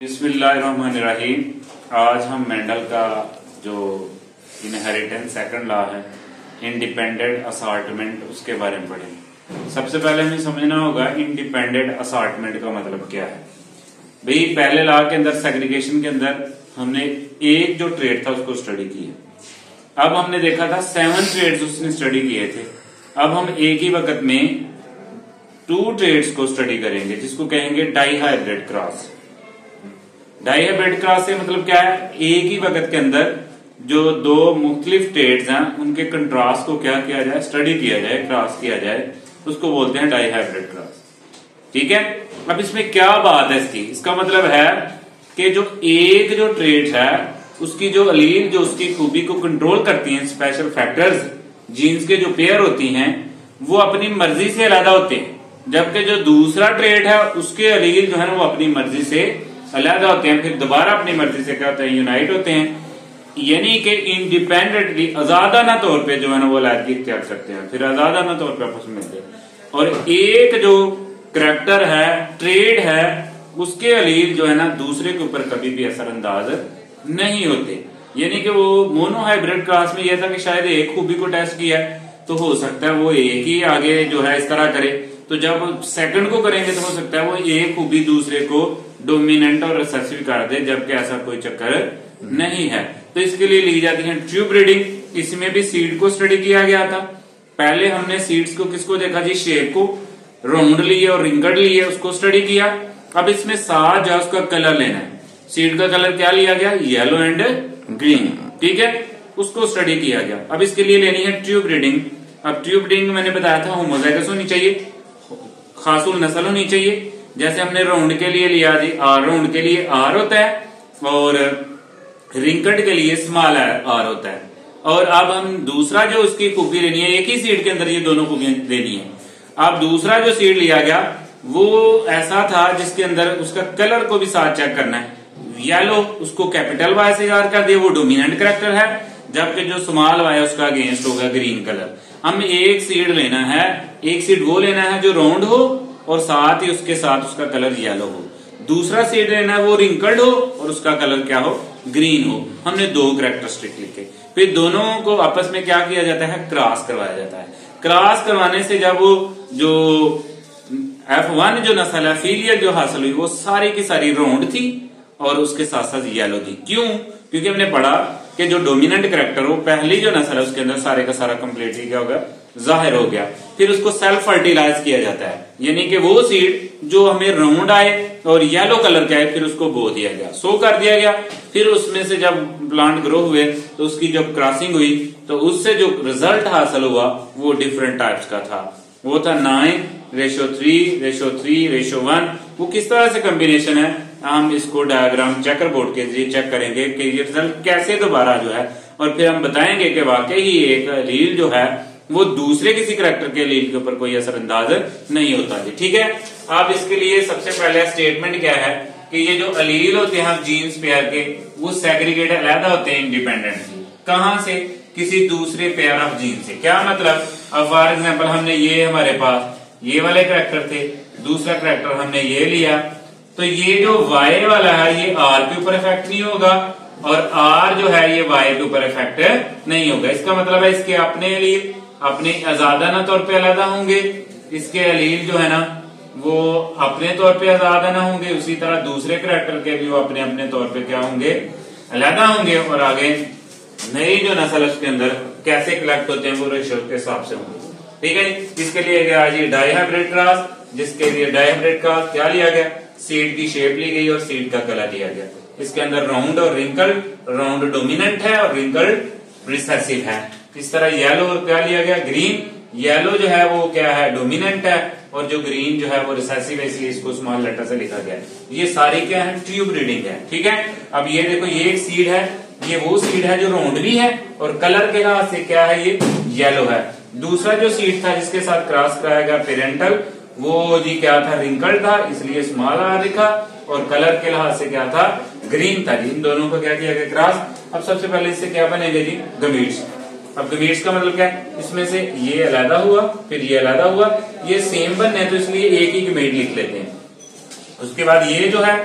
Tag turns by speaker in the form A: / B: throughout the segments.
A: बिस्मिल्लाहिर्रहमानिर्रहीम। आज हम मेंडल का जो इनहेरिटेंस सेकंड लॉ है, इंडिपेंडेंट असॉर्टमेंट, उसके बारे में पढ़ेंगे। सबसे पहले हमें समझना होगा इंडिपेंडेंट असॉर्टमेंट का मतलब क्या है। भाई पहले लॉ के अंदर सेग्रीगेशन के अंदर हमने एक जो ट्रेड था उसको स्टडी किया। अब हमने देखा था 7 ट्रेड्स उसने स्टडी किए थे। अब हम एक ही वक्त में 2 ट्रेड्स को स्टडी करेंगे जिसको कहेंगे डाइहाइब्रिड क्रॉस। डाइहाइब्रिड क्रॉस से मतलब क्या है, एक ही वक्त के अंदर जो 2 मुख्तलिफ ट्रेड्स हैं उनके कंट्रास्ट को क्या किया जाए, स्टडी किया जाए, क्रॉस किया जाए, उसको बोलते हैं डाइहाइब्रिड क्रॉस। ठीक है। अब इसमें क्या बात है इसका मतलब है कि जो एक जो ट्रेड है उसकी जो अलील जो उसकी खूबी को कंट्रोल करती हैं, स्पेशल फैक्टर्स जीन्स के जो पेयर होती हैं वो अपनी मर्जी से अलग होते हैं, जबकि जो दूसरा ट्रेड है उसके अलील जो है ना वो अपनी मर्जी से अलग होते हैं, फिर दोबारा अपनी मर्जी से क्या होते हैं, यूनाइट होते हैं। यानी कि इंडिपेंडेंटली आजादाना तौर पे जो है ना वो अलग इख्तियार करते हैं, फिर आजादाना तौर पे आपस में मिलते हैं। और एक जो करैक्टर है, ट्रेड है, उसके अलील जो है ना दूसरे के ऊपर कभी भी असरअंदाज नहीं होते। यानी कि वो मोनोहाइब्रिड क्लास में यह था कि शायद एक खूबी को टेस्ट किया तो हो सकता है वो एक ही आगे जो है इस तरह करे, तो जब सेकंड को करेंगे तो हो सकता है वो एक खूबी दूसरे को डोमिनेंट और रिसेसिव कर दे, जबकि ऐसा कोई चक्कर नहीं है। तो इसके लिए ली जाती है ट्यूब ब्रीडिंग। इसमें भी सीड को स्टडी किया गया था। पहले हमने सीड्स को किसको देखा जी, शेप को, राउंड लिए और रिंगड लिए, उसको स्टडी किया। अब इसमें साथ जो उसका कलर लेना है। सीड का कलर क्या लिया गया, येलो एंड ग्रीन। ठीक है, उसको स्टडी किया गया। अब इसके लिए लेनी है ट्यूब ब्रीडिंग। अब ट्यूब ब्रीडिंग मैंने बताया था होमोजाइगस होनी चाहिए, खासुल नस्ल होनी चाहिए। जैसे हमने राउंड के लिए लिया जी, आर राउंड के लिए आर होता है और रिंकड के लिए स्मॉल आर होता है। और अब हम दूसरा जो उसकी खूबी लेनी है, एक ही सीड के अंदर ये दोनों खूबियां लेनी है। अब दूसरा जो सीड लिया गया वो ऐसा था जिसके अंदर उसका कलर को भी साथ चेक करना है। येलो उसको कैपिटल वाई से याद कर दिया, वो डोमिनेंट कैरेक्टर है, जबकि जो स्मॉल वाई उसका अगेंस्ट होगा ग्रीन कलर। हमें एक सीड लेना है, एक सीड वो लेना है जो राउंड हो और साथ ही उसके साथ उसका कलर येलो हो। दूसरा सीड लेना है वो रिंकल्ड हो और उसका कलर क्या हो, ग्रीन हो। हमने 2 कैरेक्टरिस्टिक लिखे, फिर दोनों को आपस में क्या किया जाता है, क्रॉस करवाया जाता है। क्रॉस करवाने से जब वो जो F1 जो नस्ल है, फीलियर जो हासिल हुई, वो सारी की सारी राउंड थी और उसके साथ साथ येलो थी। क्यों? क्योंकि हमने पढ़ा कि जो डोमिनेंट कैरेक्टर हो, पहली जो नस्ल है उसके अंदर सारे का सारा कंप्लीटली क्या होगा, जाहिर हो गया। फिर उसको सेल्फ फर्टिलाइज किया जाता है, यानी कि वो सीड जो हमें राउंड आए और येलो कलर के आए फिर उसको बो दिया गया, सो कर दिया गया। फिर उसमें से जब प्लांट ग्रो हुए तो उसकी जब क्रॉसिंग हुई तो उससे जो रिजल्ट हासिल हुआ वो डिफरेंट टाइप्स का था। वो था 9:3:3:1। वो किस तरह से कॉम्बिनेशन है, हम इसको डायग्राम चेकर बोर्ड के जरिए चेक करेंगे कि ये रिजल्ट कैसे दोबारा जो है, और फिर हम बताएंगे कि वाकई ही एक लील जो है वो दूसरे किसी करैक्टर के लील के ऊपर कोई असरअंदाज नहीं होता जी। ठीक है। अब इसके लिए सबसे पहले स्टेटमेंट क्या है कि ये जो अलील होते हैं जीन्स पेयर के, वो सेग्रीगेट अलग होते हैं इंडिपेंडेंटली। कहां से, किसी दूसरे पेयर ऑफ जीन से। क्या मतलब, अब फॉर एग्जाम्पल हमने ये हमारे पास ये वाले करैक्टर थे, दूसरा करैक्टर हमने ये लिया, तो ये जो Y वाला है ये R के ऊपर इफेक्ट नहीं होगा और R जो है ये Y के ऊपर इफेक्ट नहीं होगा। इसका मतलब है इसके अपने अलील अपने आजादाना तौर पे अलग होंगे, इसके अलील जो है ना वो अपने तौर पे आजादाना होंगे, उसी तरह दूसरे करैक्टर के भी वो अपने अपने तौर पे क्या होंगे, अलग होंगे। और आगे नई जो नस्ल उसके अंदर कैसे कलेक्ट होते हैं वो रेशियो के हिसाब से होंगे। ठीक है। इसके लिए गया जी डाइहाइब्रिड क्रॉस, जिसके लिए डाइहाइब्रिड क्रॉस क्या लिया गया, सीड की शेप ली गई और सीड का कलर लिया गया। इसके अंदर राउंड और रिंकल्ड, राउंड डोमिनेंट है और रिंकल्ड रिसेसिव है। इस तरह येलो और क्या लिया गया, ग्रीन। येलो जो है वो क्या है, डोमिनेंट है, और जो ग्रीन जो है वो रिसेसिव है, इसलिए इसको स्मॉल लेटर से लिखा गया है। ये सारी क्या है, ट्यूब ब्रीडिंग है। ठीक है। अब ये देखो ये एक सीड है, ये वो सीड है जो राउंड भी है और कलर के लिहाज से क्या है, ये येलो है। दूसरा जो सीड था जिसके साथ क्रॉस कराया गया पेरेंटल, वो जी क्या था, रिंकल्ड था, इसलिए स्मॉल आर लिखा, और कलर के लिहाज से क्या था, ग्रीन था जी। इन दोनों को क्या किया गया, क्रॉस। अब सबसे पहले इससे क्या बनेगा जी, गमीट्स। अब गमीट्स का मतलब क्या है, इसमें से ये अलग हुआ, फिर ये अलग हुआ, ये सेम बनने तो इसलिए एक ही गमीट लिख लेते हैं। उसके बाद ये जो है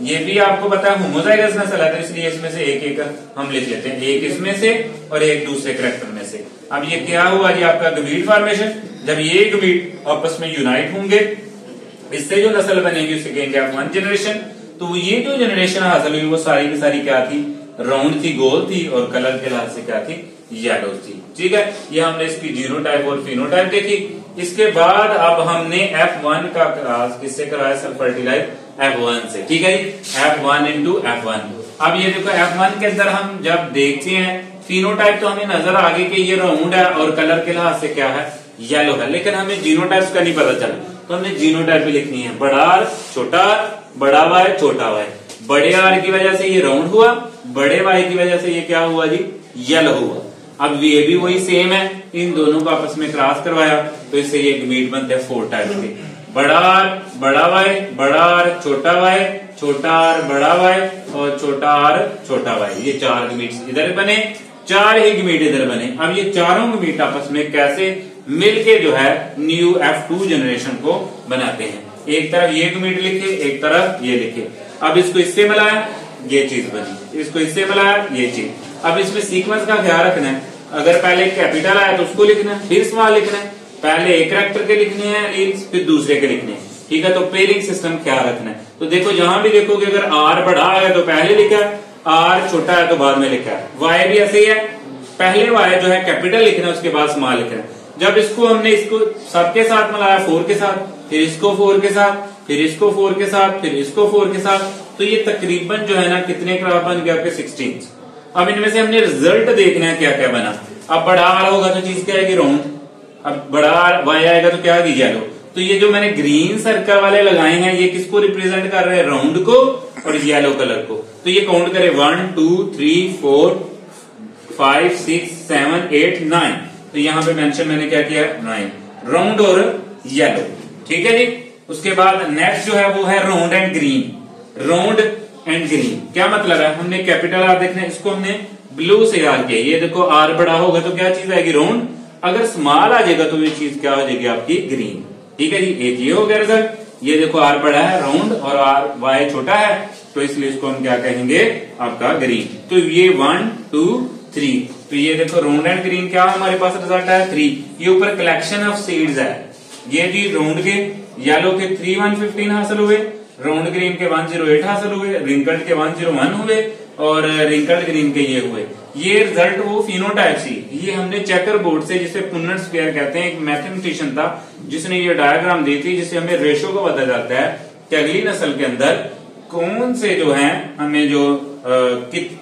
A: ये भी आपको पता है होमोजाइगस नस्ल है, तो इसलिए इसमें से एक एक हम लिख लेते हैं, एक इसमें से और एक दूसरे करैक्टर में से। अब ये क्या हुआ जी आपका गमीट फॉर्मेशन। जब ये गमीट आपस में यूनाइट होंगे, इससे जो नस्ल बनेगी उसे कहेंगे F1 जनरेशन। तो ये जो जनरेशन हासिल हुई वो सारी की सारी क्या थी, राउंड थी, गोल थी, और कलर के लिहाज से क्या थी, येलो थी। ठीक है, ये हमने इसकी जीनोटाइप और फिनोटाइप देखी। इसके बाद अब हमने F1 का किससे कराया, सेल्फ फर्टिलाइज F1 से। ठीक है जी, F1 into F1। अब ये देखो F1 के अंदर हम जब देखते हैं फिनोटाइप तो हमें नजर आ गई कि ये राउंड है और कलर के लिहाज से क्या है, येलो है, लेकिन हमें जीनोटाइप्स का नहीं पता चला, तो हमने जीनोटाइप भी लिखनी है, बड़ा आर छोटा आर, बड़ा वाई छोटा वाई। बड़े आर की वजह से ये राउंड हुआ, बड़े वाई की वजह से ये क्या हुआ जी, येलो हुआ। अब ये भी वही सेम है, इन दोनों को आपस में क्रॉस करवाया तो इससे ये गमीट बनते हैं 4 टाइप के, बड़ा आर बड़ा वाई, बड़ा आर छोटा वाई, छोटा आर बड़ा वाई, और छोटा आर छोटा वाई। ये 4 गमीट इधर बने, 4 ही गमीट इधर बने। अब ये चारों गमीट आपस में कैसे मिलके जो है न्यू F2 जनरेशन को बनाते हैं। एक तरफ ये गमीट लिखे, एक तरफ ये लिखे। अब इसको इससे मिलाया, ये चीज बनी, इसको इससे मिलाया, ये चीज। अब इसमें सीक्वेंस का ख्याल रखना है, अगर पहले कैपिटल आया तो उसको लिखना है, फिर स्मॉल लिखना है, पहले एक कैरेक्टर के लिखने हैं लीड्स, फिर दूसरे के लिखने हैं। ठीक है, तो पेयरिंग सिस्टम ख्याल रखना है। तो देखो जहां भी देखोगे अगर आर बड़ा है तो पहले लिखा है, आर छोटा है तो बाद में लिखा है। वाई भी ऐसे ही है, पहले वाई जो है कैपिटल लिखना है, उसके बाद स्मॉल लिखना है। जब इसको हमने इसको सबके साथ मिलाया 4 के साथ, फिर इसको 4 के साथ, फिर इसको 4 के साथ, फिर इसको 4 के साथ, तो ये तकरीबन जो है ना कितने क्रॉस बन गए आपके 16। अब इनमें से हमने रिजल्ट देखना है क्या क्या बना। अब बड़ा आर होगा तो चीज क्या आएगी, राउंड। अब बड़ा आर वाई आएगा तो क्या आएगी, येलो। तो ये जो मैंने ग्रीन सर्कल वाले लगाए हैं ये किसको रिप्रेजेंट कर रहे हैं, राउंड को और येलो कलर को। तो ये काउंट करें 1 2 3 4 5 6 7 8 9। तो यहां पे मेंशन मैंने क्या किया, 9, राउंड और येलो। ठीक है जी। उसके बाद नेक्स्ट जो है वो है round and green. Round and green क्या मतलब है, हमने कैपिटल आर देखना है, इसको हमने ब्लू से याद किया। ये देखो आर बड़ा होगा तो क्या चीज आएगी, राउंड। अगर स्मॉल आ जाएगा तो ये चीज क्या हो जाएगी आपकी, ग्रीन। ठीक है जी, एक ये हो गया रिजल्ट। ये देखो आर बड़ा है, राउंड, और आर वाई छोटा है, तो इसलिए इसको हम क्या कहेंगे, आपका ग्रीन। तो ये 1 2 3, तो ये देखो राउंड एंड ग्रीन क्या हमारे पास रिजल्ट है 3। ये ऊपर कलेक्शन ऑफ सीड्स है। ये जी राउंड के येलो के 3 115 हासिल हुए, राउंड ग्रीन के 108 हासिल हुए, रिंकल्ड के 101 हुए, और रिंकल्ड ग्रीन के ये हुए। ये रिजल्ट वो फिनोटाइप सी, ये हमने चेकर बोर्ड से, जिसे पुन्नर स्क्वायर कहते हैं, एक मैथमेटिशियन था जिसने ये डायग्राम दी थी, जिससे हमें रेशो को पता चलता है कि अगली नस्ल के अंदर कौन से जो है हमें जो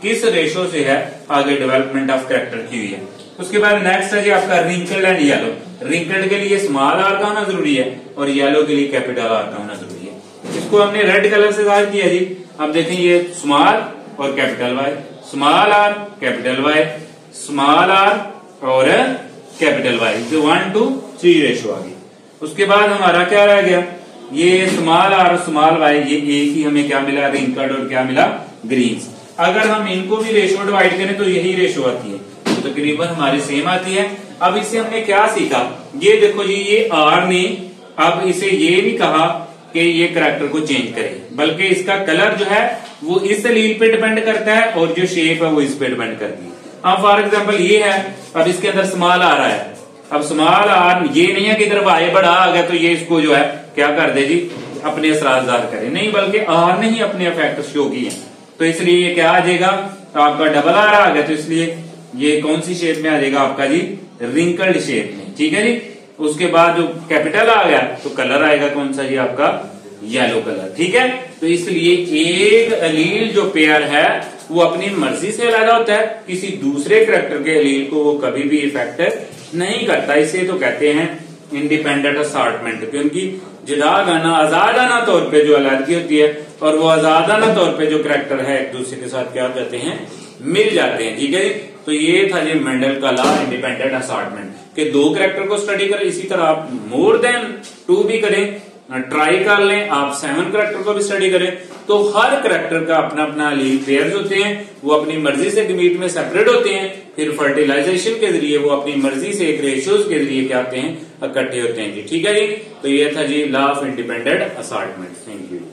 A: किस रेशो से है आगे डेवलपमेंट ऑफ कैरेक्टर की हुई है। उसके बाद नेक्स्ट है जी आपका रिंकल्ड एंड येलो। रिंकल्ड के लिए स्मॉल आर का होना जरूरी है और येलो के लिए कैपिटल आर का होना जरूरी है। इसको हमने रेड कलर से जाहिर किया जी। अब देखें ये स्मॉल और capital Y, small R capital Y, small R और कैपिटल वाई, जो 1 to 3 रेशो आ गई। उसके बाद हमारा क्या रह गया, ये स्मॉल आर और स्मॉल वाई, ये एक ही हमें क्या मिला, रिंकल्ड, और क्या मिला, ग्रीन्स। अगर हम इनको भी रेशो डिवाइड करें तो यही रेशो आती है, तो तकरीबन हमारी सेम आती है। अब इससे हमने क्या सीखा, ये देखो जी, ये आर ने अब इसे ये नहीं कहा कि ये करैक्टर को चेंज करे, बल्कि इसका कलर जो है वो इस लील पे डिपेंड करता है और जो शेप है वो इस पे डिपेंड करती है। अब फॉर एग्जांपल ये है, अब इसके अंदर स्मॉल आर है। अब स्मॉल आर ये नहीं है कि इधर वाई बड़ा आ गया तो ये इसको जो है क्या कर दे जी, अपने असरार जाहिर करे, नहीं, बल्कि आर ने ही अपने इफेक्ट शो किए। तो इसलिए ये क्या आ जाएगा, आपका डबल आर आ गया, तो इसलिए ये कौन सी शेप में आ जाएगा आपका जी, रिंकल्ड शेप में। ठीक है जी। उसके बाद जो कैपिटल आ गया तो कलर आएगा कौन सा जी, आपका येलो कलर। ठीक है। तो इसलिए एक एलील जो पेयर है वो अपनी मर्जी से अलग होता है, किसी दूसरे करैक्टर के एलील को वो कभी भी इफेक्ट नहीं करता। इसे तो कहते हैं इंडिपेंडेंट असॉर्टमेंट, क्योंकि जुदागाना आजादाना तौर पे जो अलग होती है और वो आजादाना तौर पे जो करैक्टर है एक दूसरे के साथ क्या हो जाते हैं, मिल जाते हैं। ठीक है। तो ये था जी मेंडल का लॉ इंडिपेंडेंट असॉर्टमेंट के 2 करैक्टर को स्टडी करें, इसी तरह आप मोर देन 2 भी करें, ट्राई कर लें, आप 7 करैक्टर को भी स्टडी करें। तो हर करैक्टर का अपना अपना एलील पेयर्स होते हैं, वो अपनी मर्जी से गमीट में सेपरेट होते हैं, फिर फर्टिलाइजेशन के जरिए वो अपनी मर्जी से एक रेशियोज के जरिए क्या होते हैं, इकट्ठे होते हैं जी। ठीक है जी। तो ये था जी law of independent assortment. Thank you.